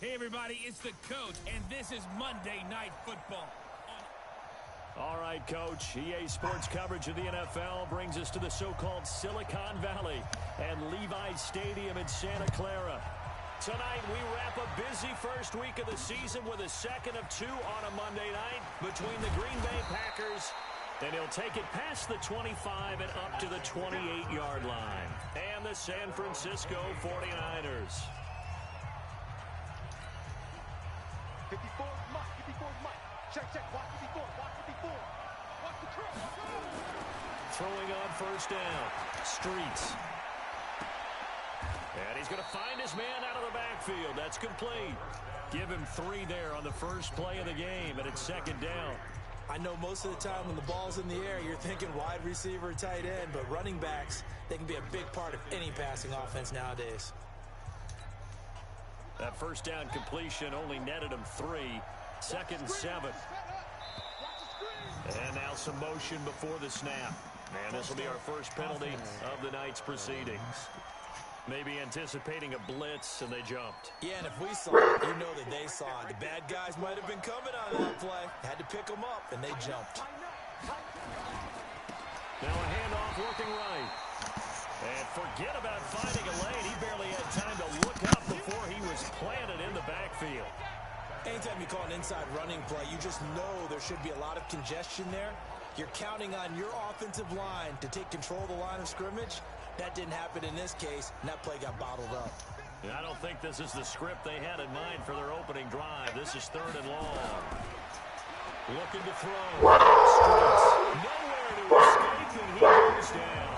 Hey, everybody, it's the coach, and this is Monday Night Football. All right, Coach. EA Sports coverage of the NFL brings us to the so-called Silicon Valley and Levi's Stadium in Santa Clara. Tonight, we wrap a busy first week of the season with a second of two on a Monday night between the Green Bay Packers, and he'll take it past the 25 and up to the 28-yard line, and the San Francisco 49ers. 54 Mike. Check. Watch 54. Watch the curl. Throwing on first down. Streets. And he's going to find his man out of the backfield. That's complete. Give him 3 there on the first play of the game, and it's second down. I know most of the time when the ball's in the air, you're thinking wide receiver, tight end, but running backs, they can be a big part of any passing offense nowadays. That first down completion only netted him 3. Second and 7. And now some motion before the snap. And this will be our first penalty of the night's proceedings. Maybe anticipating a blitz, and they jumped. Yeah, and if we saw it, you know that they saw it. The bad guys might have been coming on that play. Had to pick them up, and they jumped. Now a handoff working right. And forget about finding a lane. He barely had time to look up before he was planted in the backfield. Anytime you call an inside running play, you just know there should be a lot of congestion there. You're counting on your offensive line to take control of the line of scrimmage. That didn't happen in this case, and that play got bottled up. And I don't think this is the script they had in mind for their opening drive. This is 3rd and long. Looking to throw. Streets. Nowhere to escape, and he goes down.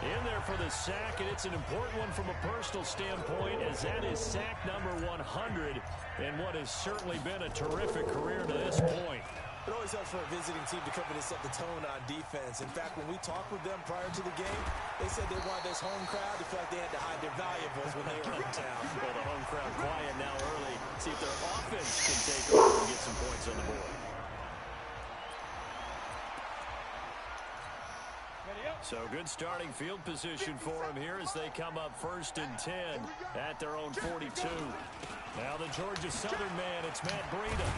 In there for the sack, and it's an important one from a personal standpoint, as that is sack number 100, and what has certainly been a terrific career to this point. It always helps for a visiting team to come in and set the tone on defense. In fact, when we talked with them prior to the game, they said they wanted this home crowd to feel like they had to hide their valuables when they were in town. Well, the home crowd quiet now early. See if their offense can take over and get some points on the board. So good starting field position for them here as they come up 1st and 10 at their own 42. Now the Georgia Southern man, it's Matt Breida.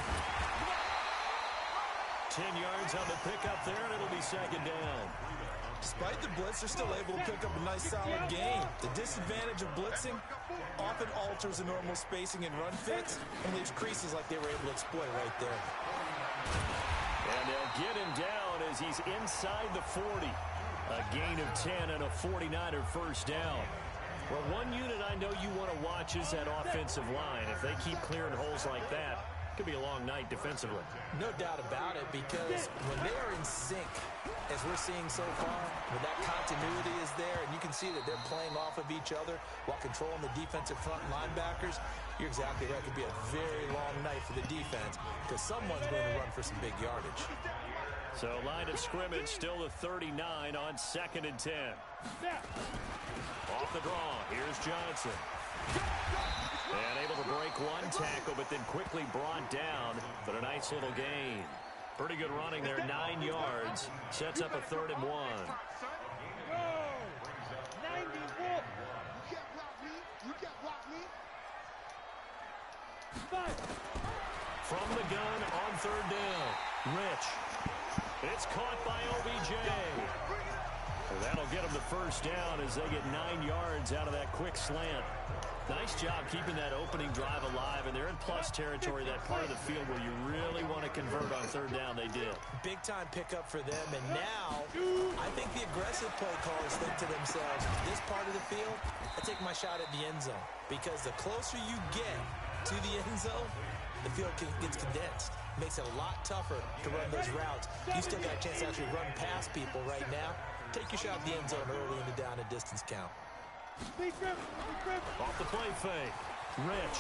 10 yards on the pickup there, and it'll be second down. Despite the blitz, they're still able to pick up a nice, solid gain. The disadvantage of blitzing often alters the normal spacing and run fits and leaves creases like they were able to exploit right there. And they'll get him down as he's inside the 40. A gain of 10 and a 49er first down. Well, one unit I know you want to watch is that offensive line. If they keep clearing holes like that, it could be a long night defensively. No doubt about it, because when they are in sync, as we're seeing so far, when that continuity is there, and you can see that they're playing off of each other while controlling the defensive front linebackers, you're exactly right. It could be a very long night for the defense because someone's going to run for some big yardage. So line of scrimmage still the 39 on 2nd and 10. Off the draw, here's Johnson. And able to break one tackle, but then quickly brought down. But a nice little gain. Pretty good running there, 9 yards. Sets up a 3rd and 1. From the gun on 3rd down, Rich. It's caught by OBJ. That'll get them the first down as they get 9 yards out of that quick slant. Nice job keeping that opening drive alive, and they're in plus territory, that part of the field where you really want to convert on 3rd down. They did. Big-time pickup for them, and now I think the aggressive play callers think to themselves, this part of the field, I take my shot at the end zone, because the closer you get to the end zone, the field gets condensed. Makes it a lot tougher to run those routes. You still got a chance to actually run past people right now. Take your shot at the end zone early in the down and distance count. Off the play fake. Rich.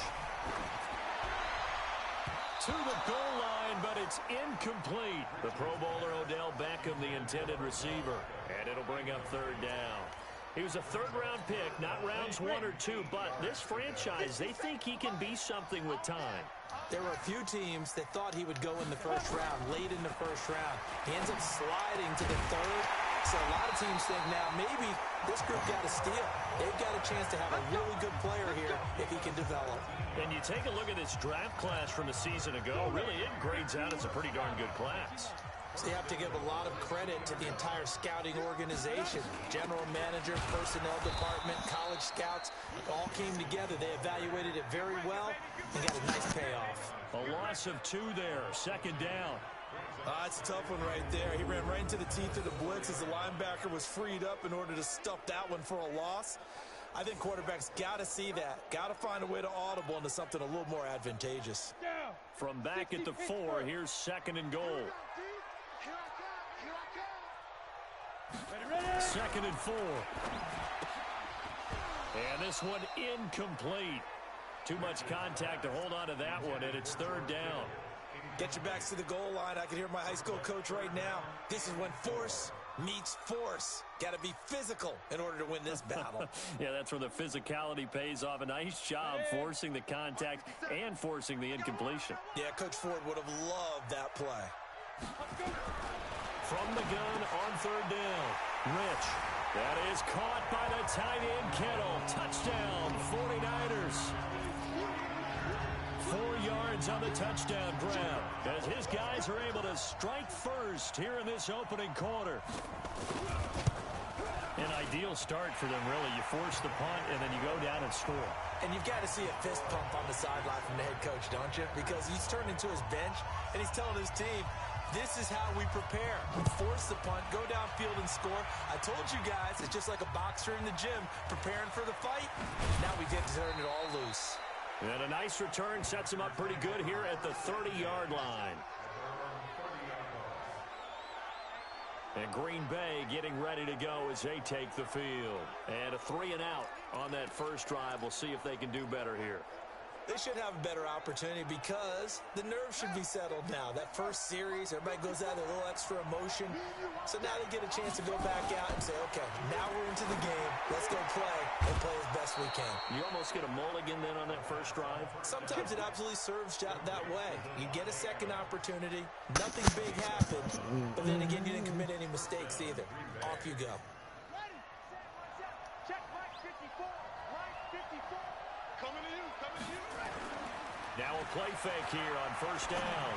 To the goal line, but it's incomplete. The Pro Bowler Odell Beckham, the intended receiver. And it'll bring up 3rd down. He was a 3rd-round pick, not rounds 1 or 2, but this franchise, they think he can be something with time. There were a few teams that thought he would go in the first round, late in the first round. He ends up sliding to the 3rd. So a lot of teams think now maybe this group got a steal. They've got a chance to have a really good player here if he can develop. And you take a look at this draft class from a season ago, really it grades out as a pretty darn good class. So you have to give a lot of credit to the entire scouting organization. General manager, personnel department, college scouts, all came together. They evaluated it very well and got a nice payoff. A loss of 2 there, second down. It's a tough one right there. He ran right into the teeth of the blitz as the linebacker was freed up in order to stuff that one for a loss. I think quarterbacks got to see that. Got to find a way to audible into something a little more advantageous. From back at the 4, here's second and goal. Second and 4. And this one incomplete. Too much contact to hold on to that one, and it's third down. Get your backs to the goal line. I can hear my high school coach right now. This is when force meets force. Got to be physical in order to win this battle. Yeah, that's where the physicality pays off. A nice job forcing the contact and forcing the incompletion. Yeah, Coach Ford would have loved that play. From the gun on third down, Rich. That is caught by the tight end, Kittle. Touchdown, 49ers. 4 yards on the touchdown grab as his guys are able to strike first here in this opening quarter. An ideal start for them, really. You force the punt, and then you go down and score. And you've got to see a fist pump on the sideline from the head coach, don't you? Because he's turned into his bench, and he's telling his team, this is how we prepare. We force the punt, go downfield and score. I told you guys, it's just like a boxer in the gym preparing for the fight. Now we get to turn it all loose. And a nice return sets him up pretty good here at the 30-yard line. And Green Bay getting ready to go as they take the field. And a 3 and out on that first drive. We'll see if they can do better here. They should have a better opportunity because the nerves should be settled now. That first series, everybody goes out with a little extra emotion. So now they get a chance to go back out and say, okay, now we're into the game. Let's go play and play as best we can. You almost get a mulligan then on that first drive? Sometimes it absolutely serves that way. You get a second opportunity. Nothing big happened. But then again, you didn't commit any mistakes either. Off you go. Check line 54. Line 54. Coming to you. Coming to you. Now a play fake here on first down.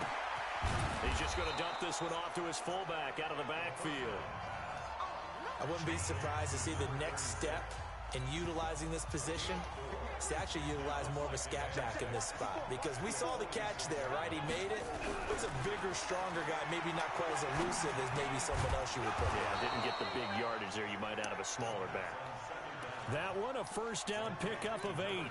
He's just going to dump this one off to his fullback out of the backfield. I wouldn't be surprised to see the next step in utilizing this position is to actually utilize more of a scat back in this spot, because we saw the catch there, right? He made it. He's a bigger, stronger guy, maybe not quite as elusive as maybe someone else you would put in. Yeah, didn't get the big yardage there you might out of a smaller back. That one, a first down pickup of 8.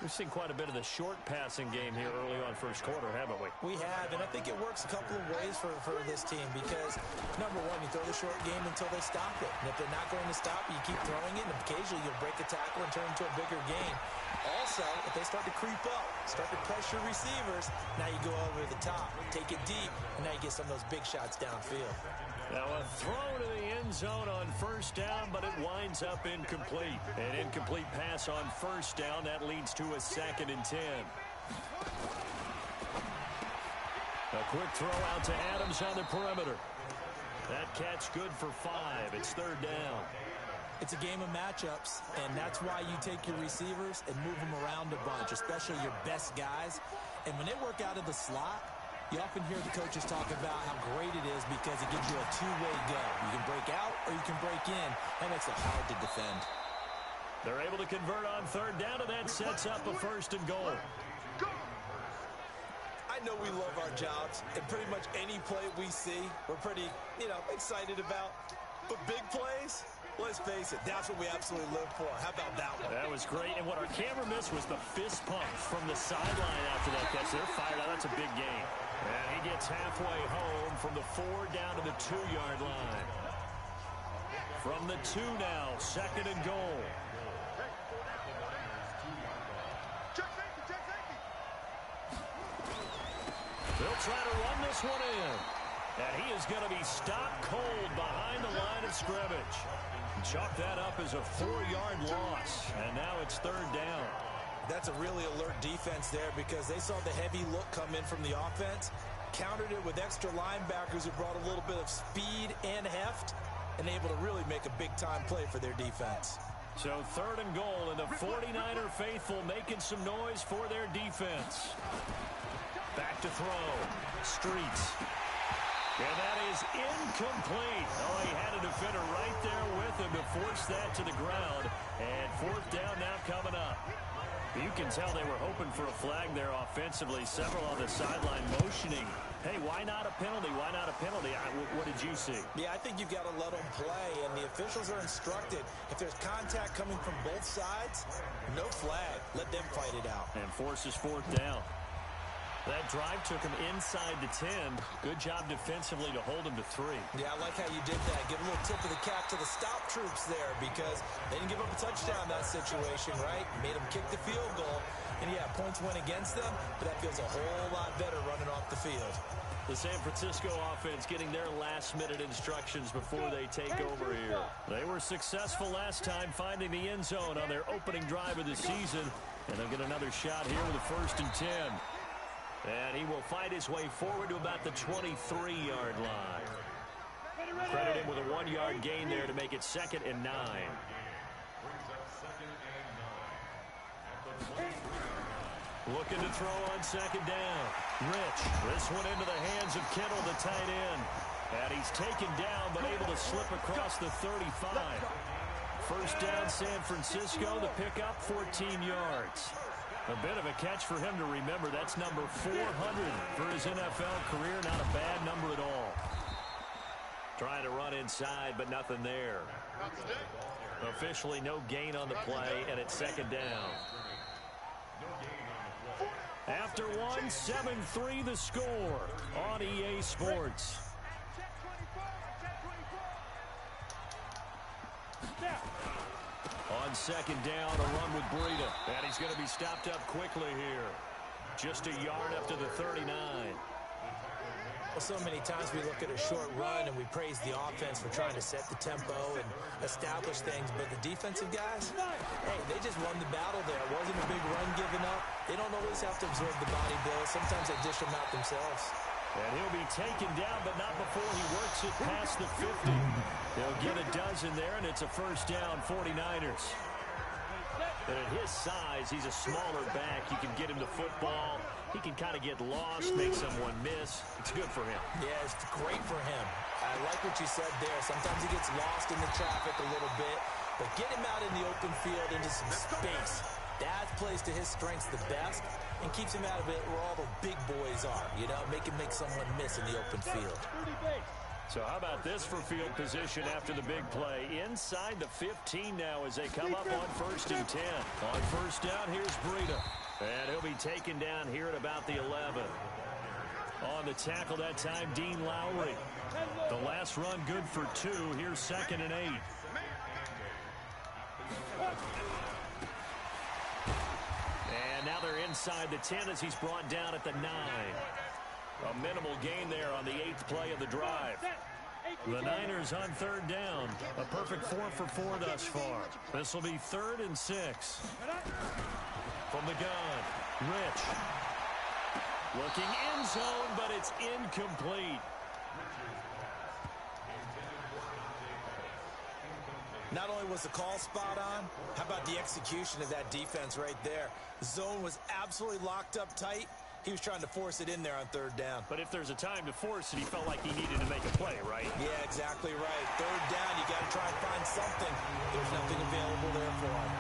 We've seen quite a bit of the short passing game here early on first quarter, haven't we? We have, and I think it works a couple of ways for this team because, number one, you throw the short game until they stop it. And if they're not going to stop it, you keep throwing it, and occasionally you'll break a tackle and turn into a bigger game. Also, if they start to creep up, start to pressure receivers, now you go over the top, take it deep, and now you get some of those big shots downfield. Now a throw to the end zone on first down, but it winds up incomplete. An incomplete pass on first down. That leads to a 2nd and 10. A quick throw out to Adams on the perimeter. That catch good for 5. It's third down. It's a game of matchups, and that's why you take your receivers and move them around a bunch, especially your best guys. And when they work out of the slot, you often hear the coaches talk about how great it is because it gives you a two-way go. You can break out or you can break in. That makes it hard to defend. They're able to convert on third down, and that sets up a 1st and goal. I know we love our jobs, and pretty much any play we see, we're pretty, excited about. But big plays, let's face it, that's what we absolutely live for. How about that one? That was great, and what our camera missed was the fist pump from the sideline after that catch. They're fired out. That's a big game. And he gets halfway home from the 4 down to the 2-yard line. From the 2 now, 2nd and goal. They'll try to run this one in. And he is going to be stopped cold behind the line of scrimmage. Chalk that up as a 4-yard loss. And now it's third down. That's a really alert defense there because they saw the heavy look come in from the offense, countered it with extra linebackers who brought a little bit of speed and heft, and able to really make a big-time play for their defense. So 3rd and goal, and the 49er faithful making some noise for their defense. Back to throw. Streets. And that is incomplete. Oh, he had a defender right there with him to force that to the ground. And 4th down now coming up. You can tell they were hoping for a flag there offensively. Several on the sideline motioning. Hey, why not a penalty? Why not a penalty? What did you see? Yeah, I think you've got to let them play, and the officials are instructed. If there's contact coming from both sides, no flag. Let them fight it out. And forces 4th down. That drive took him inside the 10. Good job defensively to hold him to 3. Yeah, I like how you did that. Give a little tip of the cap to the stop troops there because they didn't give up a touchdown in that situation, right? Made them kick the field goal. And, yeah, points went against them, but that feels a whole lot better running off the field. The San Francisco offense getting their last-minute instructions before they take over here. They were successful last time finding the end zone on their opening drive of the season, and they'll get another shot here with a 1st and 10. And he will fight his way forward to about the 23-yard line. Credit him with a 1-yard gain there to make it 2nd and 9. Looking to throw on 2nd down. Rich. This one into the hands of Kittle, the tight end. And he's taken down but able to slip across the 35. 1st down San Francisco. The pickup 14 yards. A bit of a catch for him to remember. That's number 400 for his NFL career. Not a bad number at all. Trying to run inside, but nothing there. Officially no gain on the play, and it's 2nd down. After one, 7-3 the score on EA Sports. On 2nd down, a run with Breida. And he's going to be stopped up quickly here. Just a yard up to the 39. Well, so many times we look at a short run and we praise the offense for trying to set the tempo and establish things. But the defensive guys, hey, they just won the battle there. It wasn't a big run given up. They don't always have to absorb the body blows. Sometimes they dish them out themselves. And he'll be taken down, but not before he works it past the 50. They'll get a dozen there, and it's a 1st down, 49ers. And at his size, he's a smaller back. You can get him the football. He can kind of get lost, make someone miss. It's good for him. Yeah, it's great for him. I like what you said there. Sometimes he gets lost in the traffic a little bit, but get him out in the open field into some space. That plays to his strengths the best and keeps him out of it where all the big boys are. You know, make someone miss in the open field. So how about this for field position after the big play? Inside the 15 now as they come up on 1st and 10. On 1st down, here's Breida. And he'll be taken down here at about the 11. On the tackle that time, Dean Lowry. The last run good for 2. Here's 2nd and 8. And now they're inside the 10 as he's brought down at the 9. A minimal gain there on the 8th play of the drive. The Niners on 3rd down. A perfect 4 for 4 thus far. This will be 3rd and 6. From the gun, Rich. Looking end zone, but it's incomplete. Not only was the call spot on, how about the execution of that defense right there? The zone was absolutely locked up tight. He was trying to force it in there on 3rd down. But if there's a time to force it, he felt like he needed to make a play, right? Yeah, exactly right. 3rd down, you got to try and find something. There's nothing available there for him.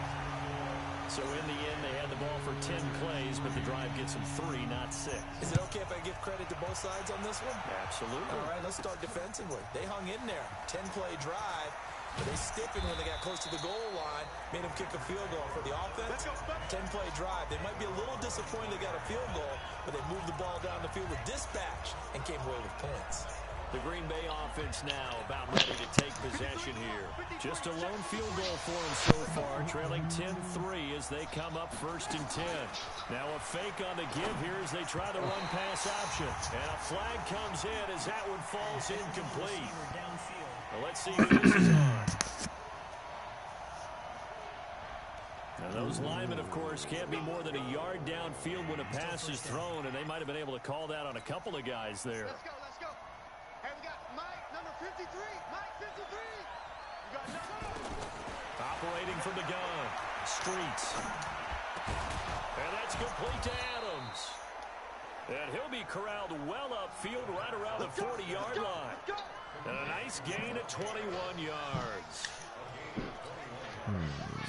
So in the end, they had the ball for 10 plays, but the drive gets them 3, not 6. Is it okay if I give credit to both sides on this one? Absolutely. All right, let's start defensively. They hung in there. 10-play drive. But they stiffened when they got close to the goal line, made them kick a field goal. For the offense, 10-play drive. They might be a little disappointed they got a field goal, but they moved the ball down the field with dispatch and came away with points. The Green Bay offense now about ready to take possession here. Just a lone field goal for them so far, trailing 10-3 as they come up 1st and 10. Now a fake on the give here as they try the run-pass option. And a flag comes in as that one falls incomplete. Well, let's see if this is on. Now those linemen, of course, can't be more than a yard downfield when a pass is thrown, and they might have been able to call that on a couple of guys there. Let's go. Hey, we got Mike, number 53. Mike, 53. Operating from the gun. Streets. And that's complete to Adams. And he'll be corralled well upfield right around the 40-yard line. And a nice gain of 21 yards.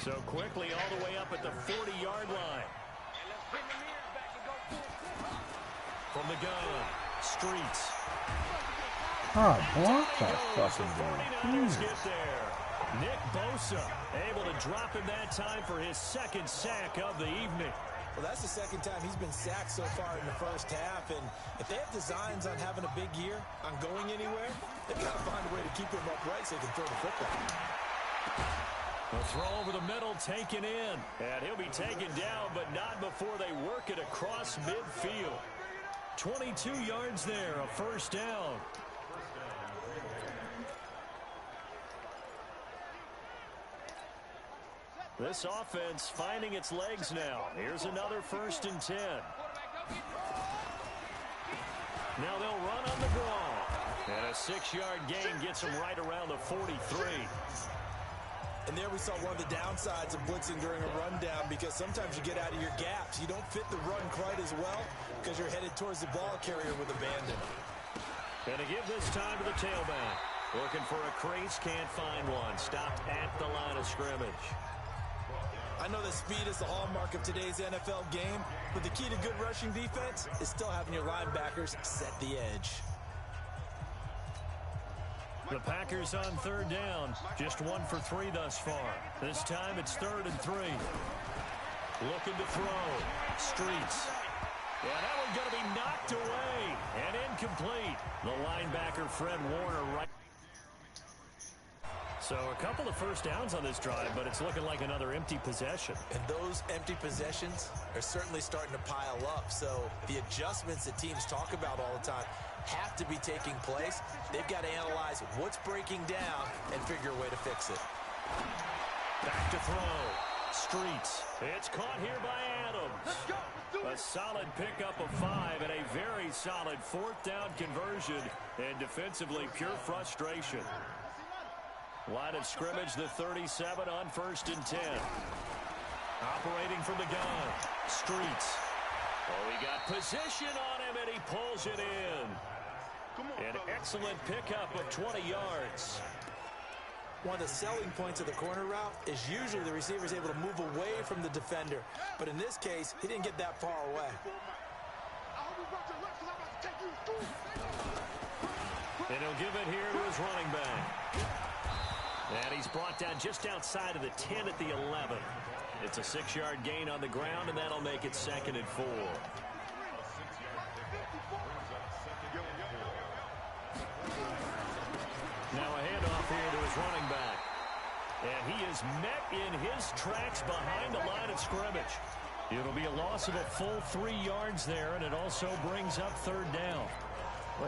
So quickly all the way up at the 40-yard line. From the gun. Streets. Block that fucking dude. 49ers get there. Nick Bosa able to drop him that time for his second sack of the evening. Well, that's the second time he's been sacked so far in the first half, and if they have designs on having a big year, on going anywhere, they've got to find a way to keep him upright so they can throw the football. The throw over the middle taken in, and he'll be taken down, but not before they work it across midfield. 22 yards there, a first down. This offense finding its legs now. Here's another 1st and 10. Now they'll run on the draw. And a 6-yard gain gets them right around the 43. And there we saw one of the downsides of blitzing during a rundown, because sometimes you get out of your gaps. You don't fit the run quite as well because you're headed towards the ball carrier with abandon. And to give this time to the tailback. Looking for a crease, can't find one. Stopped at the line of scrimmage. I know that speed is the hallmark of today's NFL game, but the key to good rushing defense is still having your linebackers set the edge. The Packers on 3rd down. Just 1 for 3 thus far. This time it's 3rd and 3. Looking to throw. Streets. Yeah, that one's going to be knocked away and incomplete. The linebacker, Fred Warner, right. So a couple of first downs on this drive, but it's looking like another empty possession. And those empty possessions are certainly starting to pile up. So the adjustments that teams talk about all the time have to be taking place. They've got to analyze what's breaking down and figure a way to fix it. Back to throw. Streets. It's caught here by Adams. A solid pickup of 5 and a very solid 4th down conversion. And defensively, pure frustration. Line of scrimmage, the 37 on 1st and 10. Operating from the gun. Streets. Oh, he got position on him, and he pulls it in. An excellent pickup of 20 yards. One of the selling points of the corner route is usually the receiver is able to move away from the defender. But in this case, he didn't get that far away. And he'll give it here to his running back. And he's brought down just outside of the 10 at the 11. It's a 6-yard gain on the ground, and that'll make it 2nd and 4. Now a handoff here to his running back. And he is met in his tracks behind the line of scrimmage. It'll be a loss of a full 3 yards there, and it also brings up 3rd down.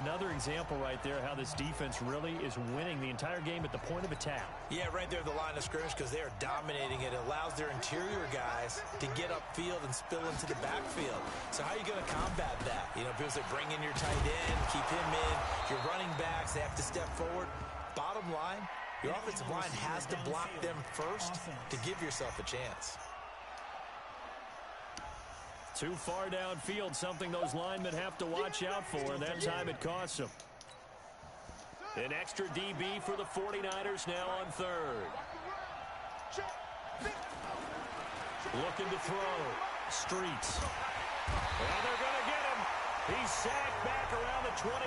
Another example right there how this defense really is winning the entire game at the point of attack. Yeah, right there at the line of scrimmage, because they are dominating it. It allows their interior guys to get upfield and spill into the backfield. So how are you going to combat that? You know, people say bring in your tight end, keep him in. Your running backs, they have to step forward. Bottom line, your offensive line has to block them first to give yourself a chance. Too far downfield, something those linemen have to watch out for, and that time it costs them. An extra DB for the 49ers now on 3rd. Looking to throw. Streets. And they're going to get him. He's sacked back around the 28.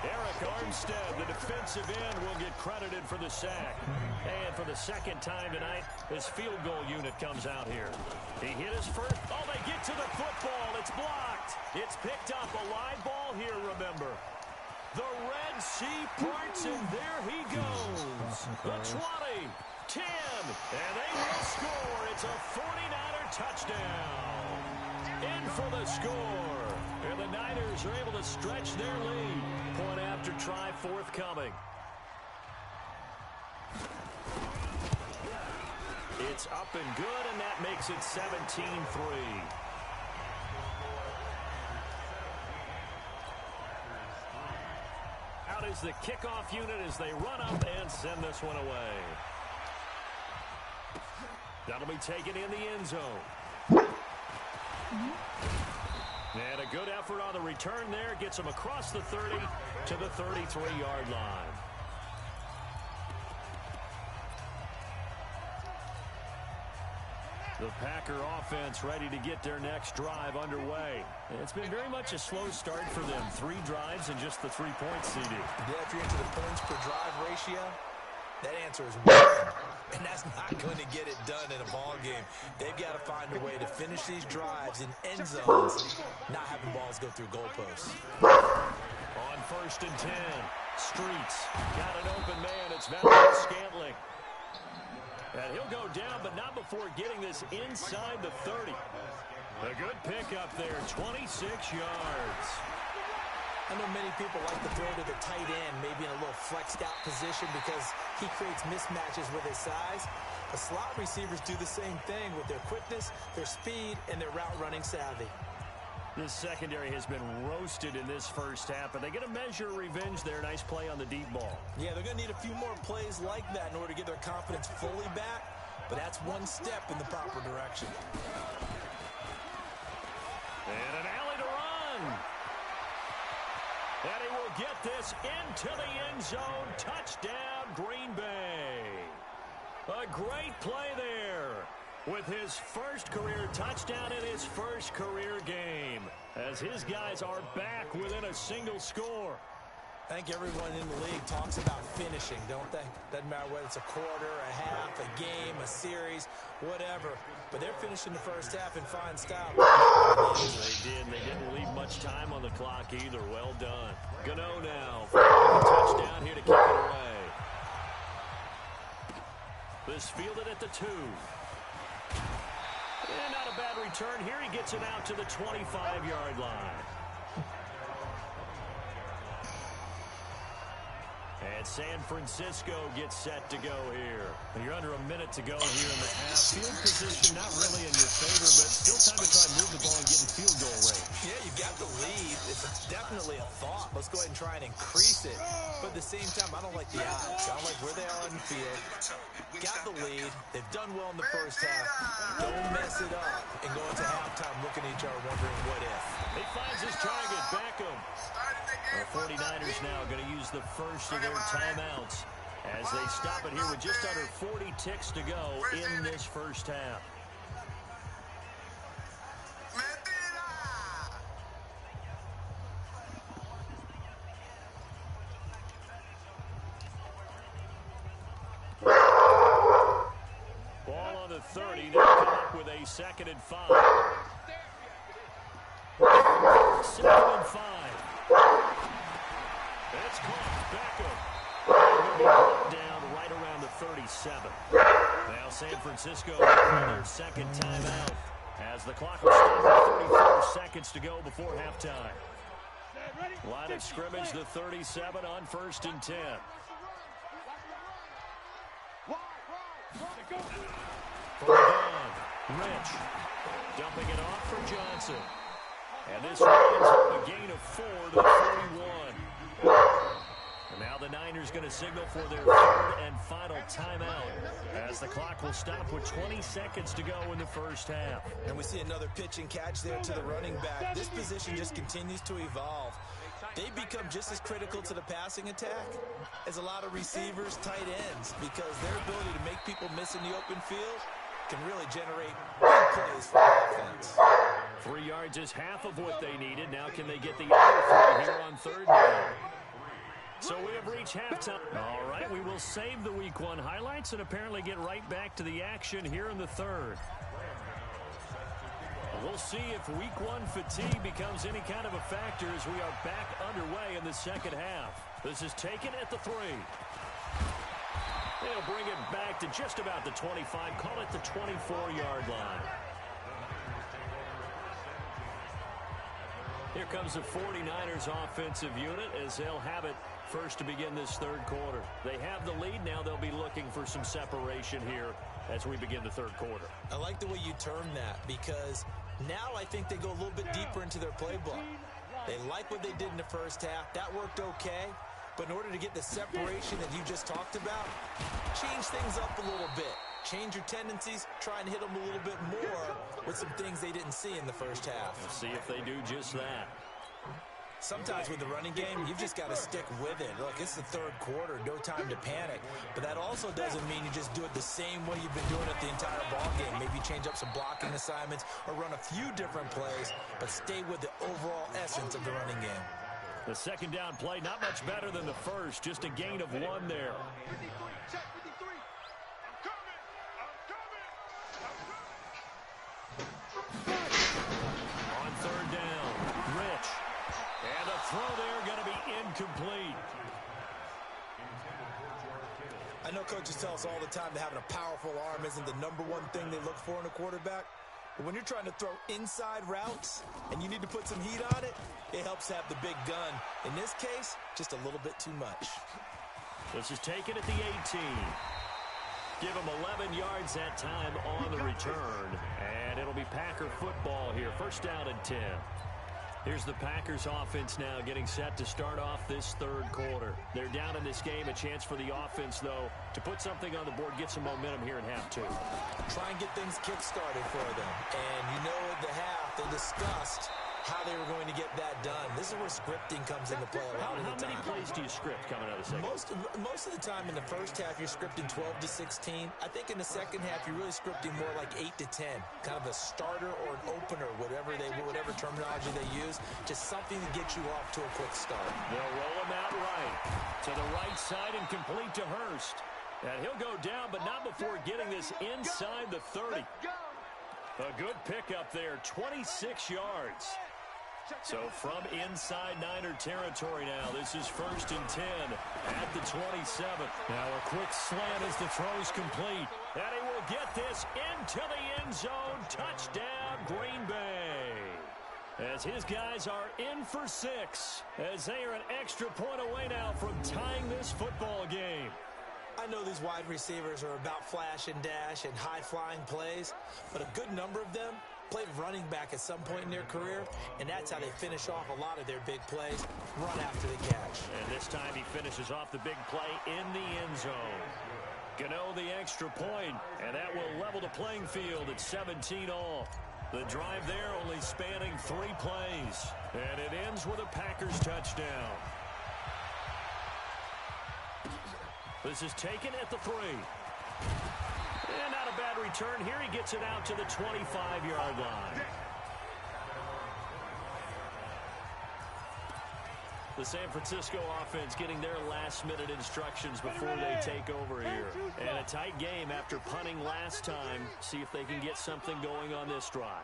Eric Armstead, the defensive end, will get credited for the sack. And for the 2nd time tonight, his field goal unit comes out here. He hit his first. Oh, they get to the football. It's blocked. It's picked up. A live ball here, remember. The Red Sea parts, and there he goes. The 20, 10, and they will score. It's a 49er touchdown. In for the score. And the Niners are able to stretch their lead. Point after try forthcoming. It's up and good, and that makes it 17-3. Out is the kickoff unit as they run up and send this one away. That'll be taken in the end zone. And a good effort on the return there. Gets him across the 30 to the 33-yard line. The Packer offense ready to get their next drive underway. It's been very much a slow start for them. 3 drives and just the 3 points, CD. Yeah, if you're into the points per drive ratio, that answer is 1. And that's not going to get it done in a ball game. They've got to find a way to finish these drives in end zones, not having balls go through goalposts. On 1st and 10, Streets got an open man. It's Valdes-Scantling. And he'll go down, but not before getting this inside the 30. A good pickup there, 26 yards. I know many people like to throw to the tight end, maybe in a little flexed out position because he creates mismatches with his size. The slot receivers do the same thing with their quickness, their speed, and their route running savvy. This secondary has been roasted in this first half, but they get a measure of revenge there. Nice play on the deep ball. Yeah, they're going to need a few more plays like that in order to get their confidence fully back, but that's one step in the proper direction. And an alley to run. And he will get this into the end zone. Touchdown, Green Bay. A great play there with his first career touchdown in his first career game, as his guys are back within a single score. I think everyone in the league talks about finishing, don't they? Doesn't matter whether it's a quarter, a half, a game, a series, whatever. But they're finishing the first half in fine style. They did. They didn't leave much time on the clock either. Well done. Gano now for a touchdown here to kick it away. This fielded at the 2. And not a bad return here. He gets it out to the 25-yard line. And San Francisco gets set to go here. You're under a minute to go here in the half. Field position not really in your favor, but still time to try and move the ball and get in field goal range. Yeah, you got the lead. It's definitely a thought. Let's go ahead and try and increase it. But at the same time, I don't like the odds. I don't like where they are on the field. Got the lead. They've done well in the first half. Don't mess it up and go into halftime looking at each other wondering what if. He finds his target, Beckham. The 49ers now going to use the first of their timeouts as they stop it here with just under 40 ticks to go in this first half. Ball on the 30. They'll come up with a 2nd and 5. 2nd and 5. It's caught. Beckham. Down right around the 37. Now San Francisco on their 2nd timeout as the clock will stop at 34 seconds to go before halftime. Line of scrimmage, the 37 on 1st and 10. For Dunn. Rich. Dumping it off for Johnson. And this ends up a gain of 4 to the 41. And now the Niners going to signal for their 3rd and final timeout as the clock will stop with 20 seconds to go in the first half. And we see another pitch and catch there to the running back. This position just continues to evolve. They become just as critical to the passing attack as a lot of receivers, tight ends, because their ability to make people miss in the open field can really generate big plays for the offense. 3 yards is half of what they needed. Now can they get the other 3 here on 3rd down? So we have reached halftime. All right, we will save the Week 1 highlights and apparently get right back to the action here in the 3rd. We'll see if Week 1 fatigue becomes any kind of a factor as we are back underway in the 2nd half. This is taken at the 3. They'll bring it back to just about the 25. Call it the 24-yard line. Here comes the 49ers offensive unit as they'll have it first to begin this 3rd quarter. They have the lead. Now they'll be looking for some separation here as we begin the 3rd quarter. I like the way you term that because now I think they go a little bit deeper into their playbook. They like what they did in the first half. That worked okay. But in order to get the separation that you just talked about, change things up a little bit. change your tendencies, try and hit them a little bit more with some things they didn't see in the first half. We'll see if they do just that. Sometimes with the running game, you've just got to stick with it. Look, it's the third quarter, no time to panic. But that also doesn't mean you just do it the same way you've been doing it the entire ball game. Maybe change up some blocking assignments or run a few different plays, but stay with the overall essence of the running game. The second down play, not much better than the first, just a gain of 1 there. 53, check 53. I'm coming. On third down, Rich. And the throw there going to be incomplete. I know coaches tell us all the time that having a powerful arm isn't the number one thing they look for in a quarterback. But when you're trying to throw inside routes and you need to put some heat on it, it helps have the big gun. In this case, just a little bit too much. This is taken at the 18. Give him 11 yards that time on the return. And it'll be Packer football here. First down and 10. Here's the Packers offense now getting set to start off this third quarter. They're down in this game. A chance for the offense, though, to put something on the board, get some momentum here in half 2. Try and get things kick-started for them. And you know at the half, they discussed how they were going to get that done. This is where scripting comes into play a lot of the time. How many plays do you script coming out of the second? Most of the time in the first half, you're scripting 12 to 16. I think in the second half, you're really scripting more like 8 to 10. Kind of a starter or an opener, whatever terminology they use. Just something to get you off to a quick start. They'll roll him out right. To the right side and complete to Hurst. And he'll go down, but not before getting this inside the 30. A good pickup there, 26 yards. So from inside Niner territory now, this is first and 10 at the 27. Now a quick slant as the throw's complete. And he will get this into the end zone. Touchdown, Green Bay. As his guys are in for 6, as they are an extra point away now from tying this football game. I know these wide receivers are about flash and dash and high-flying plays, but a good number of them played running back at some point in their career, and that's how they finish off a lot of their big plays, run after the catch. And this time he finishes off the big play in the end zone. Gano the extra point, and that will level the playing field at 17 all. The drive there only spanning 3 plays, and it ends with a Packers touchdown. This is taken at the 3. And not a bad return here. He gets it out to the 25-yard line. The San Francisco offense getting their last-minute instructions before they take over here. And a tight game after punting last time. See if they can get something going on this drive.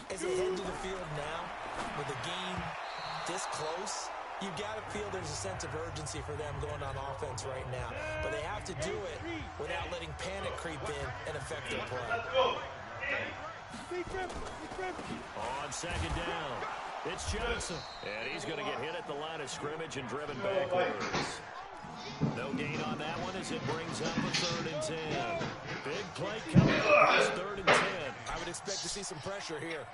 As they head to the field now, with the game this close, you've got to feel there's a sense of urgency for them going on offense right now. But they have to do it without letting panic creep in and affect their play. On second down, it's Johnson. And he's going to get hit at the line of scrimmage and driven backwards. No gain on that one as it brings up a 3rd and 10. Big play coming up. It's 3rd and 10. I would expect to see some pressure here.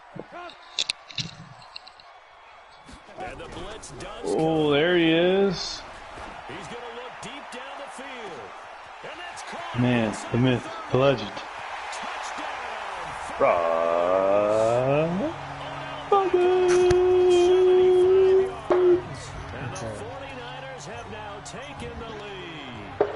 And the blitz does Oh, there he is. He's going to look deep down the field. And that's caught. Man, the myth, the legend. Touchdown. And the 49ers have now taken the lead.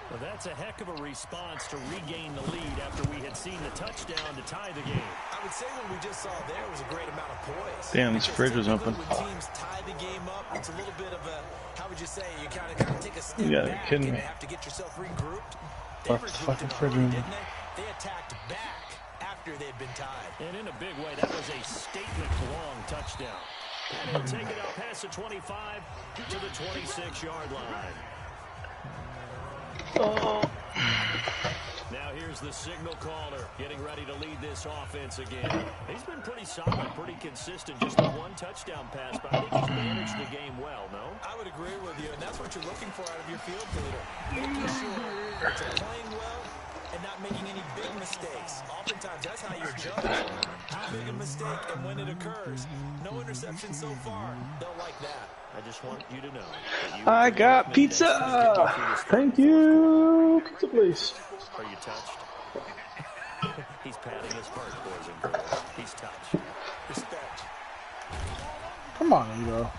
Well, that's a heck of a response to regain the lead after we had seen the touchdown to tie the game. I would say what we just saw there was a great amount of poise. Damn, this fridge was open. When teams tie the game up, it's a little bit of a, how would you say, you kind of take a step You gotta be back kidding and me. have to get yourself regrouped. Left the fucking fridge room. Didn't they? They attacked back after they'd been tied. And in a big way, that was a statement-long touchdown. And he'll take it out past the 25 to the 26-yard line. Oh. Now here's the signal caller getting ready to lead this offense again. He's been pretty solid, pretty consistent. Just the 1 touchdown pass, but I think he's managed the game well, no? I would agree with you, and that's what you're looking for out of your field leader. Making sure that you're playing well and not making any big mistakes. Oftentimes, that's how you're judged. How big a mistake and when it occurs. No interception so far. They'll like that. I just want you to know. I got pizza. Thank you. Pizza place. Are you touched? He's patting his heart, boys and girls. He's touched. Respect. Come on, Evo.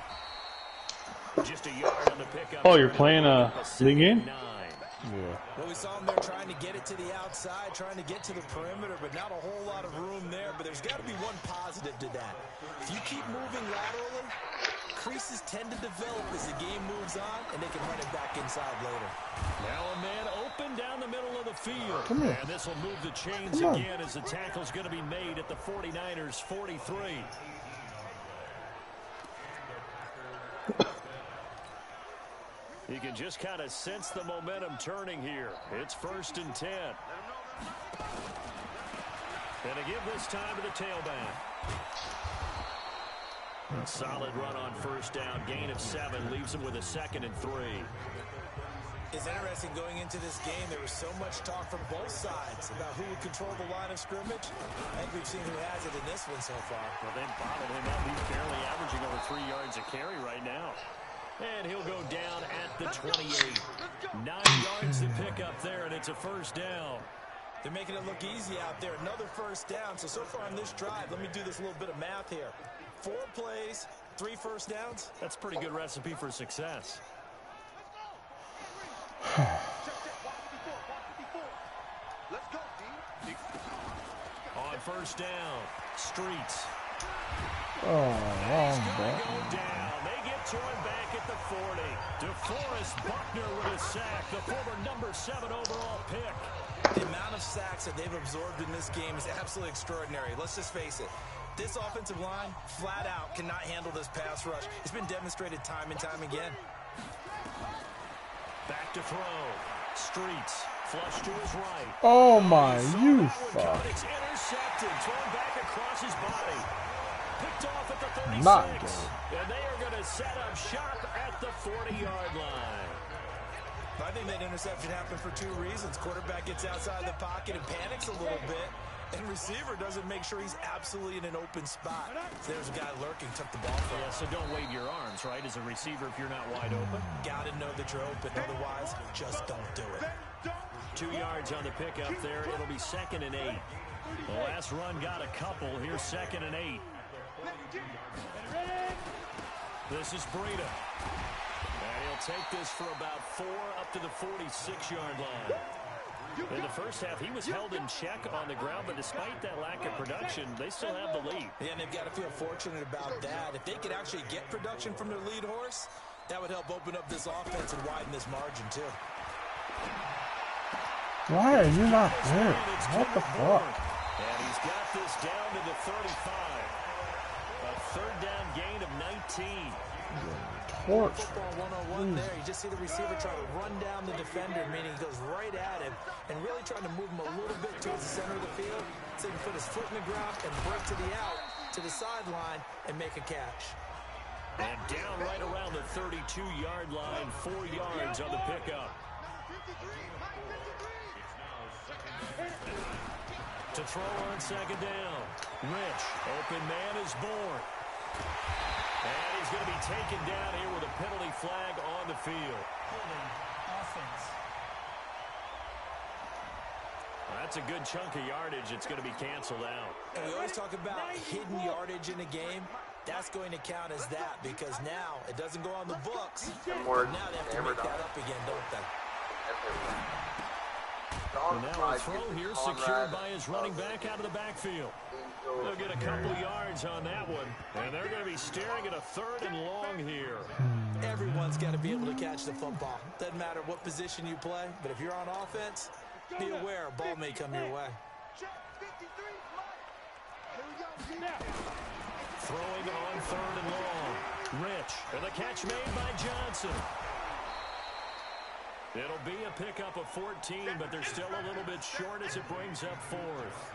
Just a yard on the pickup. Oh, you're playing a league game? Yeah. Well, we saw him there trying to get it to the outside, trying to get to the perimeter, but not a whole lot of room there. But there's got to be one positive to that. If you keep moving laterally, creases tend to develop as the game moves on, and they can run it back inside later. Now a man open down the middle of the field. Come here. And this will move the chains again as the tackle's going to be made at the 49ers 43. You can just kind of sense the momentum turning here. It's 1st and 10. And to give this time to the tailback. A solid run on 1st down. Gain of 7 leaves him with a 2nd and 3. It's interesting going into this game. There was so much talk from both sides about who would control the line of scrimmage. I think we've seen who has it in this one so far. Well, they've bottled him up. He's barely averaging over 3 yards a carry right now. And he'll go down at the 28. 9 yards to pick up there, and it's a 1st down. They're making it look easy out there. Another 1st down. So far on this drive, let me do this little bit of math here. 4 plays, 3 1st downs. That's a pretty good recipe for success. On 1st down, Streets. Oh, wrong ball. Go down. They get to him back at the 40. DeForest Buckner with a sack, the former number 7 overall pick. The amount of sacks that they've absorbed in this game is absolutely extraordinary. Let's just face it. This offensive line, flat out, cannot handle this pass rush. It's been demonstrated time and time again. Back to throw. Streets. Flush to his right. Oh, my, you fuck. It's intercepted. Thrown back across his body. Picked off at the 36. Not good. And they are going to set up shop at the 40-yard line. I think that interception happened for 2 reasons. Quarterback gets outside the pocket and panics a little bit. And receiver doesn't make sure he's absolutely in an open spot. So there's a guy lurking, took the ball from him. Yeah, so don't wave your arms, right, as a receiver if you're not wide open. Got to know that you're open. Otherwise, just don't do it. 2 yards on the pickup there. It'll be 2nd and 8. The last run got a couple. Here's 2nd and 8. This is Breida. And he'll take this for about 4 up to the 46-yard line. In the first half, he was held in check on the ground, but despite that lack of production, they still have the lead. Yeah, and they've got to feel fortunate about that. If they could actually get production from their lead horse, that would help open up this offense and widen this margin, too. Why are you not there? What the fuck? And he's got this down to the 35. A 3rd down gain of 19. Torch. Football 101 there. You just see the receiver try to run down the defender, meaning he goes right at him and really trying to move him a little bit towards the center of the field so he can put his foot in the ground and break to the out, to the sideline, and make a catch. And down right around the 32-yard line, 4 yards on the pickup. To throw on 2nd down. Rich, open man is born. And he's going to be taken down here with a penalty flag on the field. Offense. That's a good chunk of yardage. It's going to be canceled out. And we always talk about hidden yardage in a game. That's going to count as that because now it doesn't go on the books. Now they have to make that up again, don't they? And now a throw here secured by his running back out of the backfield. They'll get a couple yards on that one. And they're going to be staring at a 3rd and long here. Everyone's got to be able to catch the football. Doesn't matter what position you play, but if you're on offense, be aware a ball may come your way. Throwing on 3rd and long. Rich. And the catch made by Johnson. It'll be a pickup of 14, but they're still a little bit short as it brings up 4th.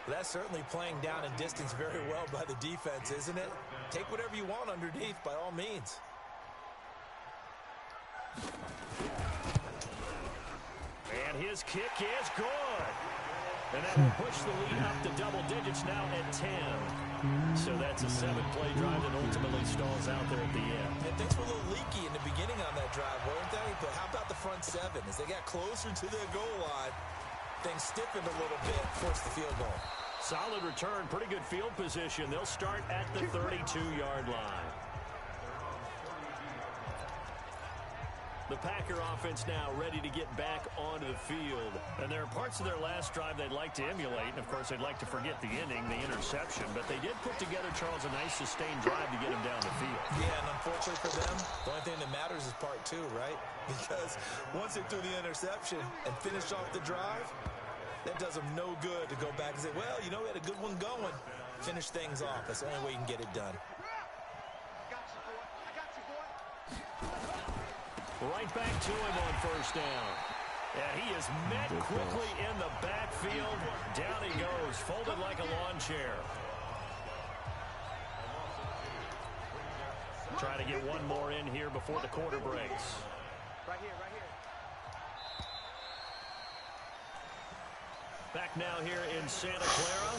That's certainly playing down in distance very well by the defense, isn't it? Take whatever you want underneath, by all means. And his kick is good. And that will push the lead up to double digits now at 10. So that's a 7-play drive that ultimately stalls out there at the end. And things were a little leaky in the beginning on that drive, weren't they? But how about the front seven? As they got closer to their goal line, things stiffened a little bit, forced the field goal. Solid return, pretty good field position. They'll start at the 32-yard line. The Packer offense now ready to get back onto the field. And there are parts of their last drive they'd like to emulate. And, of course, they'd like to forget the inning, the interception. But they did put together, Charles, a nice sustained drive to get him down the field. Yeah, and unfortunately for them, the only thing that matters is part two, right? Because once they threw the interception and finished off the drive, that does them no good to go back and say, well, you know, we had a good one going. Finish things off. That's the only way you can get it done. Right back to him on first down. And he is met quickly in the backfield. Down he goes, folded like a lawn chair. Trying to get one more in here before the quarter breaks. Right here, right here. Back now here in Santa Clara.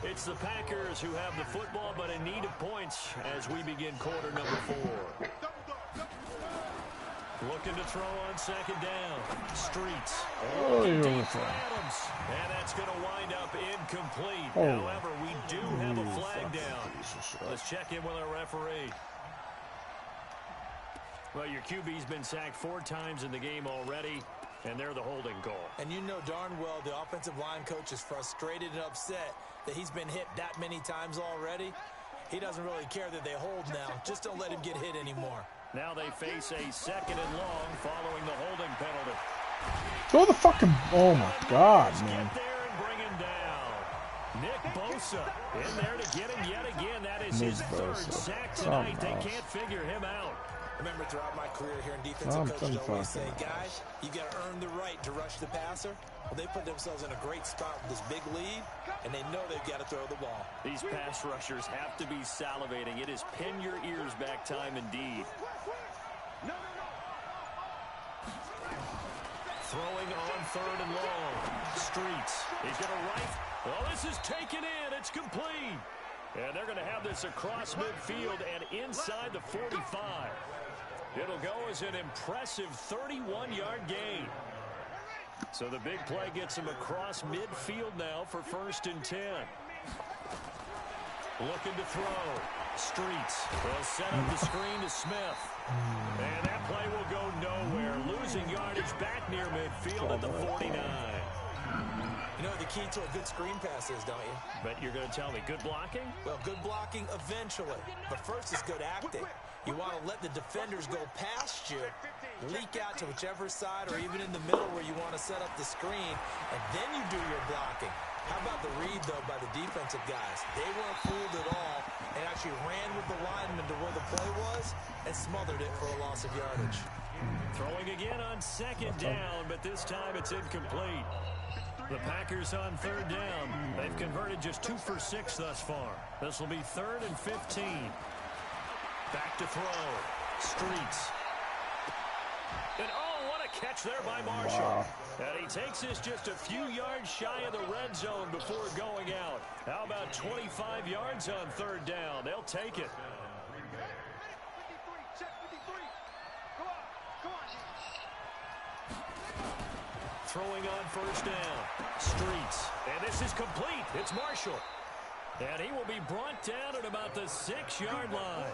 It's the Packers who have the football, but in need of points as we begin quarter number 4. Looking to throw on second down. Streets. Looking deep for Adams. And that's going to wind up incomplete. However, we do have a flag down. Let's check in with our referee. Well, your QB's been sacked 4 times in the game already, and they're the holding goal. And you know darn well the offensive line coach is frustrated and upset that he's been hit that many times already. He doesn't really care that they hold now. Just don't let him get hit anymore. Now they face a second and long following the holding penalty. Throw the fucking... Oh, my God, man. Get there and bring him down. Nick Bosa in there to get him yet again. That is his third sack tonight. They can't figure him out. Remember, throughout my career here in defensive coaches always say, guys, you got to earn the right to rush the passer. Well, they put themselves in a great spot with this big lead, and they know they've got to throw the ball. These pass rushers have to be salivating. It is pin your ears back time indeed. Throwing on third and long. Streets. He's going to right. Well, this is taken in. It's complete. And they're going to have this across midfield and inside the 45. It'll go as an impressive 31-yard gain. So the big play gets him across midfield now for 1st and 10. Looking to throw. Streets. They'll set up the screen to Smith. And that play will go nowhere. Losing yardage back near midfield at the 49. You know what the key to a good screen pass is, don't you? But you're going to tell me good blocking? Well, good blocking eventually. But first is good acting. You want to let the defenders go past you, leak out to whichever side or even in the middle where you want to set up the screen, and then you do your blocking. How about the read, though, by the defensive guys? They weren't fooled at all and actually ran with the lineman to where the play was and smothered it for a loss of yardage. Throwing again on second down, but this time it's incomplete. The Packers on third down. They've converted just 2 for 6 thus far. This will be 3rd and 15. Back to throw. Streets. And oh, what a catch there by Marshall. Wow. And he takes this just a few yards shy of the red zone before going out. How about 25 yards on third down? They'll take it. Throwing on first down. Streets. And this is complete. It's Marshall. And he will be brought down at about the 6-yard line.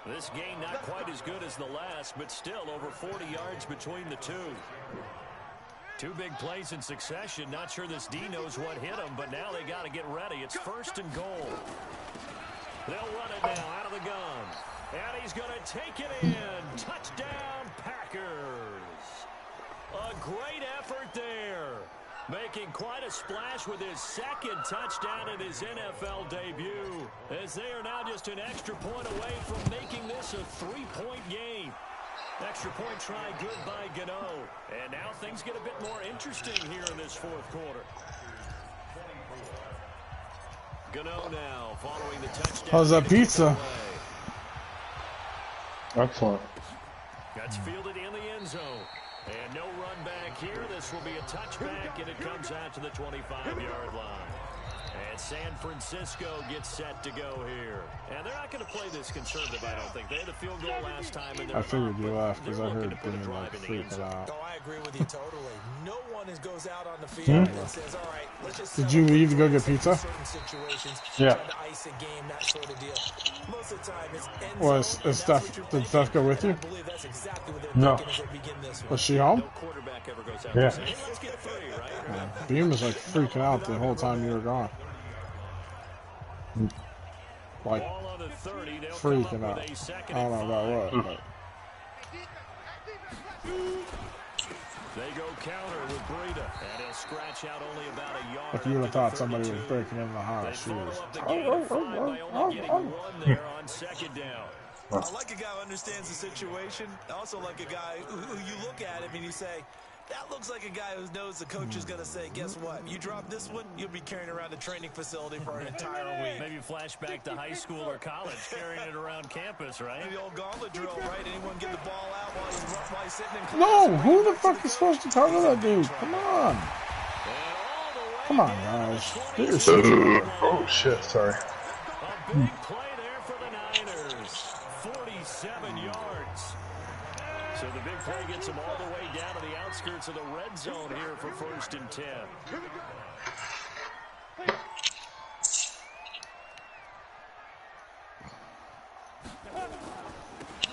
This gain not quite as good as the last, but still over 40 yards between the two. 2 big plays in succession. Not sure this D knows what hit him, but now they got to get ready. It's 1st and goal. They'll run it now out of the gun. And he's going to take it in. Touchdown, Packers. A great effort there. Making quite a splash with his 2nd touchdown in his NFL debut. As they are now just an extra point away from making this a 3-point game. Extra point try good by Gano. And now things get a bit more interesting here in this 4th quarter. Gano now following the touchdown. How's that pizza? Excellent. That's fielded in the end zone. And no run back here. This will be a touchback, and it comes out to the 25-yard line. And San Francisco gets set to go here. And they're not going to play this conservative, I don't think. They had a field goal last time. And I figured you left because I heard Jimmy like freaking out. Oh, I agree with you totally. No one goes out on the field and says, all right, let's just... Did you leave to go get pizza? Yeah. Did Steph go with you? No. Was she home? Yeah. Beam was like freaking out the whole time you were gone. Like, freaking out. I don't know about what, but... They go counter with Breida, and he'll scratch out only about a yard. If you would have thought somebody was breaking into the house, she was... On second down. I like a guy who understands the situation. I also like a guy who you look at him and you say, that looks like a guy who knows the coach is going to say, guess what? You drop this one, you'll be carrying around the training facility for an entire week. Maybe flashback to high school or college, carrying it around campus, right? The old gauntlet drill, right? Anyone get the ball out while he's sitting in class? No, who the fuck is supposed to cover that dude? Come on. Come on, guys. Get your shit. Oh, shit, sorry. A big play there for the Niners. 47 yards. So the big play gets him all the way down to the outskirts of the red zone here for 1st and 10.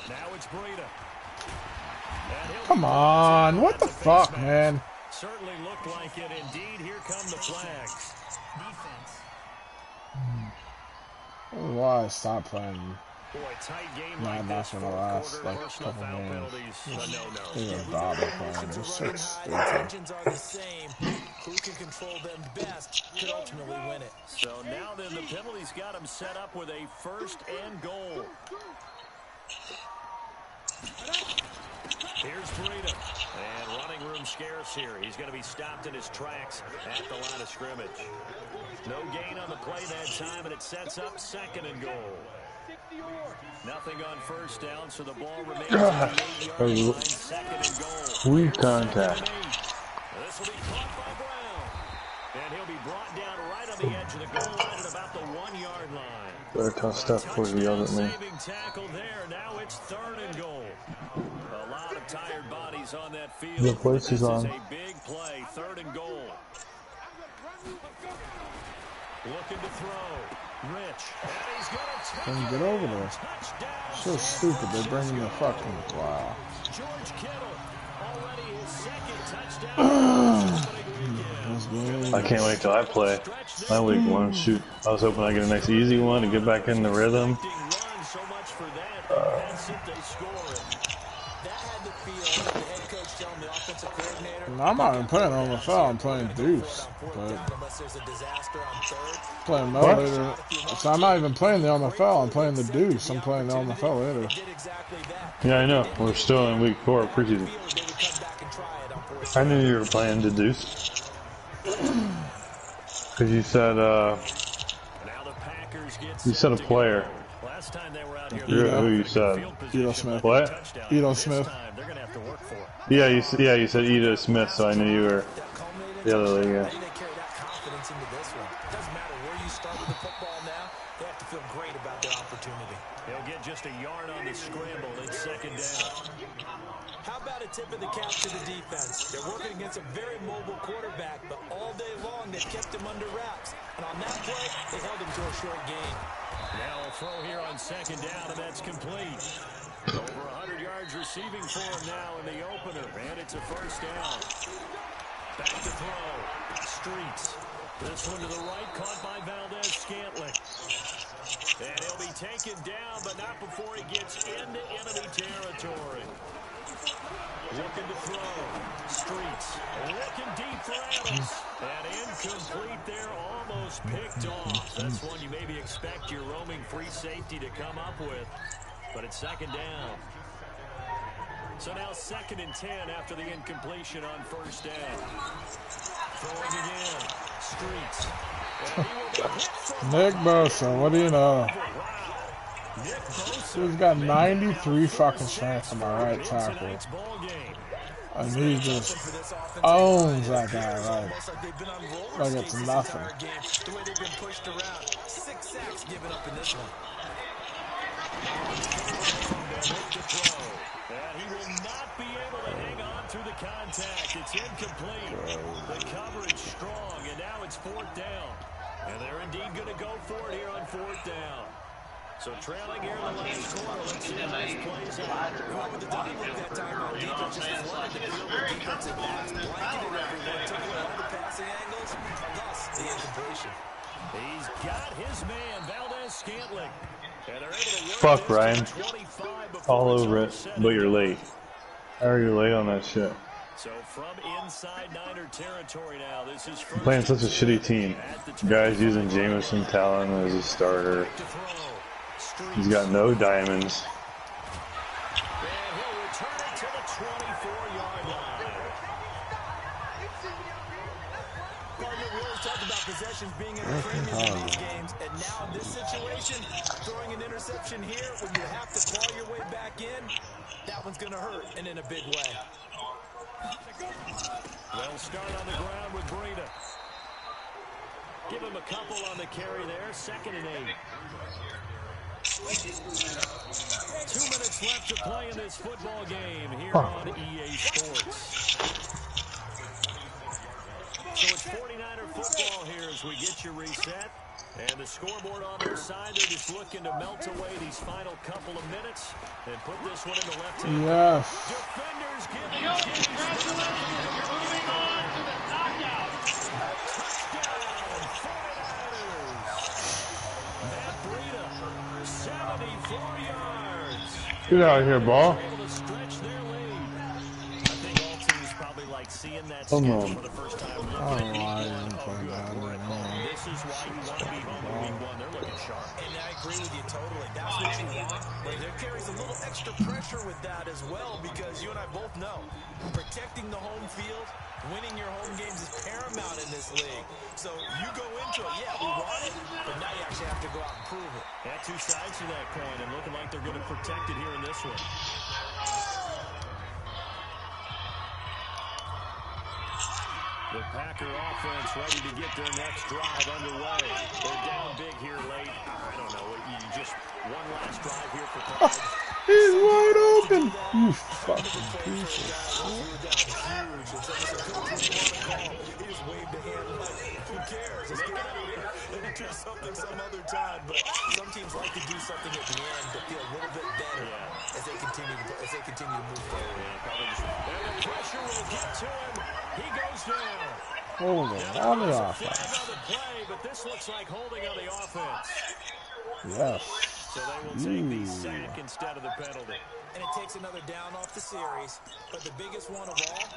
Now it's Breida. Come on, what the fuck, man? Certainly looked like it. Indeed, here come the flags. Defense. Why stop playing? Boy, tight game Nah, like that's this. for the last like Personal couple foul games. penalties. They were bother playing. They're so stupid. Intentions are the same. Who can control them best could ultimately win it. So now then, the penalties got him set up with a 1st and goal. Here's Breida. And running room scarce here. He's going to be stopped in his tracks at the line of scrimmage. No gain on the play that time, and it sets up 2nd and goal. Nothing on 1st down, so the ball remains on the 8-yard line. 2nd and goal. Sweet contact. This will be caught by Brown. And he'll be brought down right on the edge of the goal line at about the 1-yard line. Better tell Steph before he yells at me. Saving tackle there. Now it's 3rd and goal. A lot of tired bodies on that field. The place this is on. is a big play. 3rd and goal. Looking to throw. Rich. And he's going to take Then get over there. So stupid. They're bringing the fucking... Wow. George Kittle. Already his 2nd touchdown. I can't wait till I play my week 1. Shoot, I was hoping I'd get a nice easy one to get back in the rhythm. I'm not even playing on the foul. I'm playing Deuce. But playing Mel later. So I'm not even playing the on the foul. I'm playing the Deuce. I'm playing the on the foul later. Yeah, I know. We're still in week 4 of preseason. I knew you were playing the Deuce. Because you said a player. Who you said? Edo Smith. What? Edo Smith. Yeah, you said Edo Smith, so I knew you were the other league. Yeah. He'll get just a yard on the scramble. It's 2nd down. How about a tip of the cap to the defense? They're working against a very mobile quarterback, but all day long they've kept him under wraps. And on that play, they held him to a short gain. Now a throw here on 2nd down, and that's complete. Over 100 yards receiving for him now in the opener, and it's a 1st down. Back to throw. Streets. This one to the right, caught by Valdez-Scantling. And he'll be taken down, but not before he gets into enemy territory. Looking to throw. Streets. Looking deep for Adams. And incomplete there, almost picked off. That's one you maybe expect your roaming free safety to come up with. But it's 2nd down. So now 2nd and 10 after the incompletion on 1st down. Throwing again. Streets. Nick Bosa, what do you know? He's got 93 fucking strength on my right tackle. And he just owns that guy, like it's nothing. The way they've been pushed around. 6 sacks given up in this one. And he will not be able to hang on through the contact. It's incomplete. The coverage strong, and now it's 4th down. And they're indeed going to go for it here on 4th down. So trailing here in the last quarter. Let's see how this plays out. With the time look that time on defense just flooded the field with defensive backs, blanketed everyone, took away all the passing angles, thus the incompletion. He's got his man, Valdez-Scantling. And they're able to work Fuck, this Ryan. to 25 All over it, but you're late. How are you late on that shit? So from inside Niner territory now, this is I'm playing such a shitty team. Guys using Jamison Talon as a starter. He's got no diamonds. And he'll return it to the 24-yard line. Partner, we always talk about possessions being in the premium in these games, and now in this situation, throwing an interception here when you have to claw your way back in, that one's going to hurt, and in a big way. They'll start on the ground with Breida. Give him a couple on the carry there. 2nd and 8. 2 minutes left to play in this football game here on EA Sports. So it's 49er football here as we get you reset. And the scoreboard on their side, they're just looking to melt away these final couple of minutes and put this one in the left hand. Yes. Defenders giving chase. Moving on to the knockout. Touchdown, 49ers. Matt Breida, 74 yards. Get out of here, ball. Able to stretch their lead. I think all teams probably like seeing that schedule for the first time. I don't know why I didn't play that right now. This is why you want to be home in week 1. They're looking sharp. And I agree with you totally. That's what you want. But there carries a little extra pressure with that as well, because you and I both know protecting the home field, winning your home games is paramount in this league. So you go into it, yeah, we want it, but now you actually have to go out and prove it. Got 2 sides to that coin, and looking like they're going to protect it here in this one. The Packer offense ready to get their next drive underway. They're down big here late. I don't know. You just one last drive here for Clyde. He's wide open. You fucking piece of He just waved a hand like, who cares? Let's get out of here. They can do something some other time, but some teams like to do something at the end to feel a little bit better as they continue to move forward. And the pressure will get to him. He goes down. Holding on the offense. Flag on the play, but this looks like holding on the offense. Yes. So they will take the sack instead of the penalty. And it takes another down off the series. But the biggest one of all,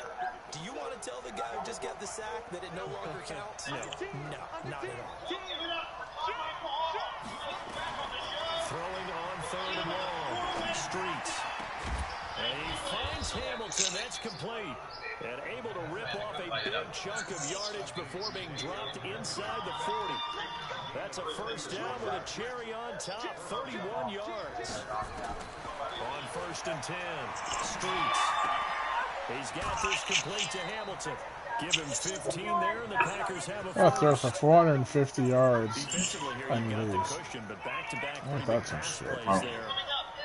do you want to tell the guy who just got the sack that it no longer counts? No, not at all. Throwing on 3rd and long. Streets. And he finds Hamilton. That's complete. And able to rip off a big chunk of yardage before being dropped inside the 40. That's a 1st down with a cherry on top. 31 yards. On 1st and 10. Streets. He's got this complete to Hamilton. Give him 15 there, and the Packers have a That throw for 450 yards. Defensively here, And you got the lose. cushion, but back-to-back That's some pass shit. plays there.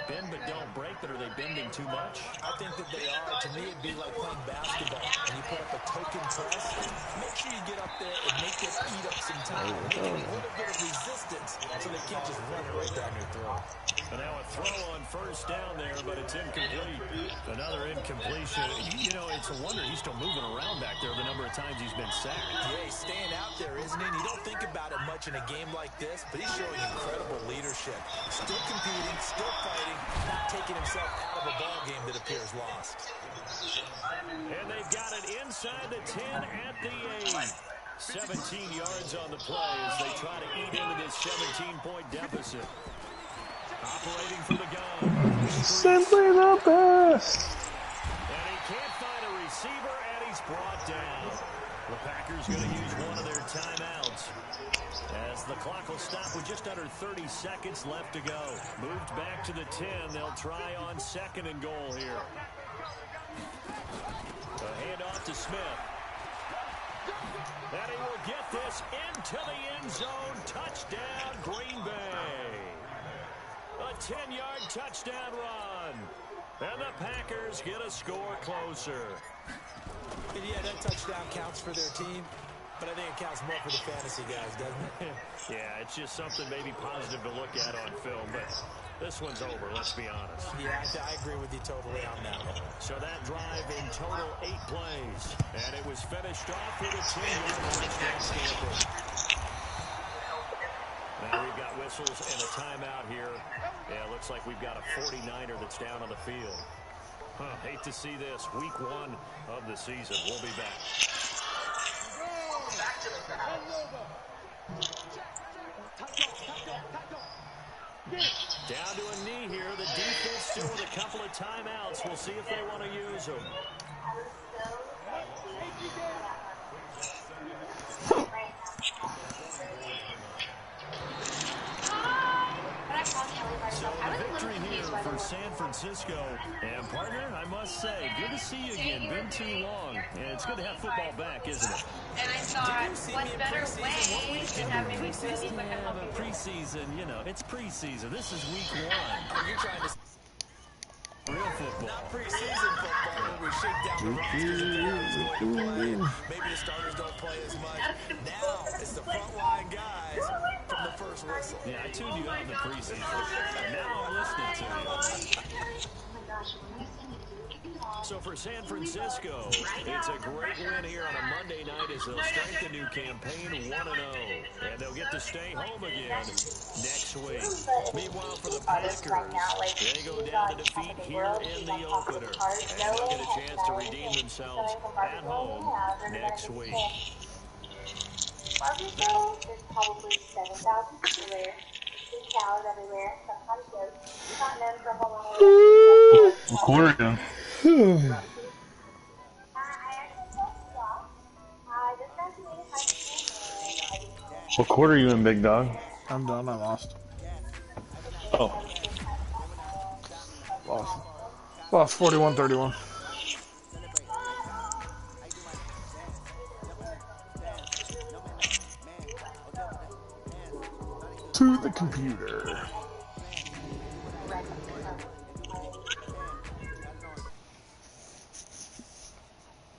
Bend but don't break, but are they bending too much? I think that they are. To me, it'd be like playing basketball. And you put up a token press, make sure you get up there and make them eat up some time. Make it a little bit of resistance so they can't just run it right down your throat. And now a throw on 1st down there, but it's incomplete. Another incompletion. You know, it's a wonder he's still moving around back there the number of times he's been sacked. Yeah, he's staying out there, isn't he? And you don't think about it much in a game like this, but he's showing incredible leadership. Still competing, still fighting, not taking himself out of a ball game that appears lost. And they've got it inside the 10 at the 8. 17 yards on the play as they try to eat into this 17-point deficit. Operating from the gun. Simply the best. And he can't find a receiver, and he's brought down. The Packers going to use one of their timeouts as the clock will stop with just under 30 seconds left to go. Moved back to the 10. They'll try on 2nd and goal here. to Smith. And he will get this into the end zone. Touchdown, Green Bay. A 10-yard touchdown run. And the Packers get a score closer. And yeah, that touchdown counts for their team, but I think it counts more for the fantasy guys, doesn't it? Yeah, it's just something maybe positive to look at on film, but this one's over, let's be honest. Yeah, I agree with you totally on that one. So that drive in total 8 plays, and it was finished off with a 10-yard touchdown Stanford. Now we've got whistles and a timeout here. Yeah, looks like we've got a 49er that's down on the field. Hate to see this. Week 1 of the season. We'll be back. Down to a knee here. The defense still with a couple of timeouts. We'll see if they want to use them. So a victory here for San Francisco. And partner, I must say, good to see you again. Been too long. And it's good to have football back, isn't it? And I thought, what better way than having week 2 but Yeah, but preseason, you know, it's preseason. This is week 1. You're trying to... Real football. Not preseason football, but we shake down the rosters. Maybe the starters don't play as much. Now it's the front line guys from the first whistle. Yeah, I tuned you out in the preseason. And now I'm listening to you. So for San Francisco, it's a great win here on a Monday night as they'll start the new campaign 1-0. And they'll get to stay home again next week. Meanwhile, for the Packers, they go down to defeat here in the opener. And they'll get a chance to redeem themselves at home next week. There's probably 7,000 everywhere. There's cows everywhere. Sometimes goats. Not known for a whole lot of What quarter again? What quarter are you in, big dog? I'm done. I lost. Oh. Lost 41-31. To the computer.